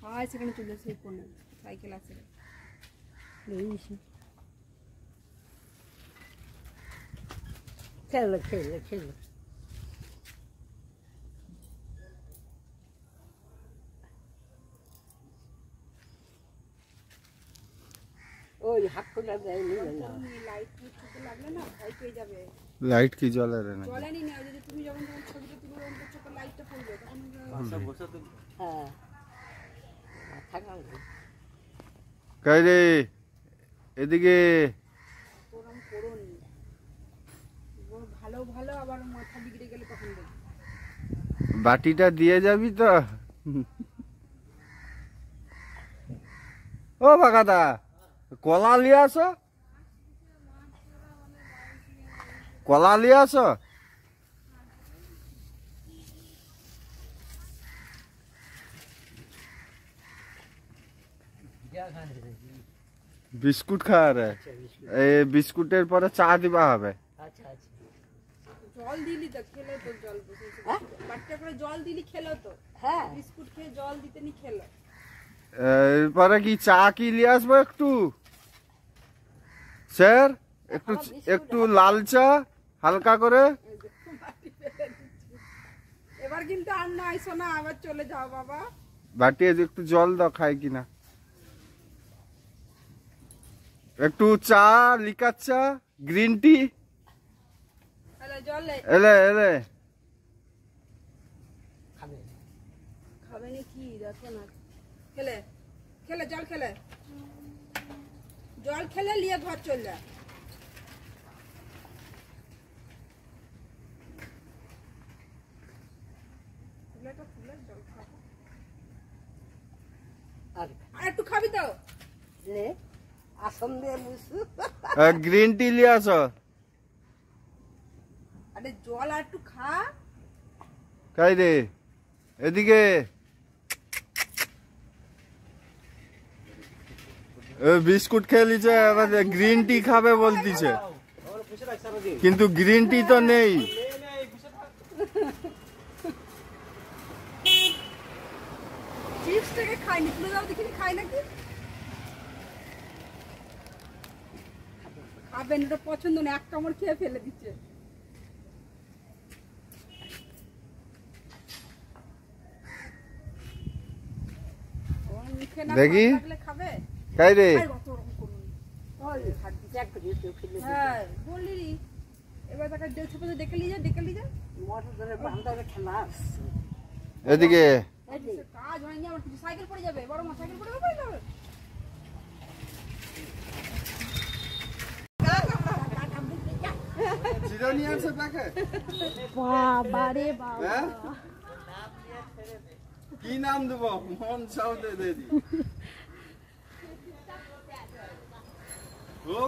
high সেখানে চলে আসে ফোনে সাইকেল আছে খেলো খেলো খেলো ওই হাত খোলা দেয় লাইট চোখে লাগলে না ভয় পেয়ে যাবে লাইট কি জ্বলে রে না জ্বলেনি না যদি তুমি যখন ছবিটা তুলবে তখন চোখে লাইটটা পড়বে তখন হ্যাঁ মাথা গাল কই রে এদিকে ওরকম করোনি ভালো ভালো আবার মাথা বিগড়ে গেলে তখন দেখবে বাটিটা দিয়ে যাবি তো ও বাগাদা কলা লিয়ে আসো কলা লিয়ে আসো বিস্কুট খাওয়া রে এই বিস্কুটের পরে চা দিবা হবে আচ্ছা আচ্ছা জল দিলি তো খেলো তো জল বাচ্চা করে জল দিলি খেলো তো হ্যাঁ বিস্কুট খেয়ে জল দিতে নি খেলো এরপরে কি চা কি নিয়ে আসবো একটু স্যার একটু একটু লাল চা হালকা করে এবার কিন্তু আর না আইসো না আবার চলে যাও বাবা বাটি একটু জল দাও খাই কিনা একটু চা লিকার চা গ্রিন টি জল এলে এলে খাবে খাবে না কি দেখো না খেলে খেলে জল খেলে জল খেলে নিয়ে ঘর চল যা আর একটু খাবি তো লে আসন দিয়ে বুঝু গ্রিন টি নিয়ে আসো আরে জল আর একটু খা খাই রে এদিকে বিস্কুট খেয়ে লিছে এবার গ্রিন টি খাবে বলতিছে কিন্তু গ্রিন টি তো নেই চিপস থেকে খাইনি তুলে দাও দেখিনি খাই নাকি খাবেন এটা পছন্দ না এক কামড় খেয়ে ফেলে দিচ্ছে দেখি খাবে খাই রে হ্যাঁ বললি এবার তাকে দেখে নিয়ে যা মোটর ধরে বান্ধা খেলা এদিকে কাজ হয়নি আমার কিছু সাইকেল পড়ে যাবে বড় মা সাইকেল পড়ে যাবে চিরনি আছে দেখে বাবা রে বাবা কি নাম দেবো মন সাউদে দে দি ও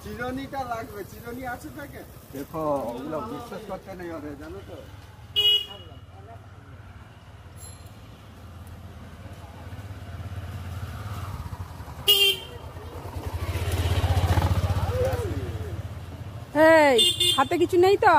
চিরনিটা লাগবে চিরনি আছে থাকে দেখো ওগুলো বিশ্বাস করতে নেই হবে জানো তো এই হাতে কিছু নেই তো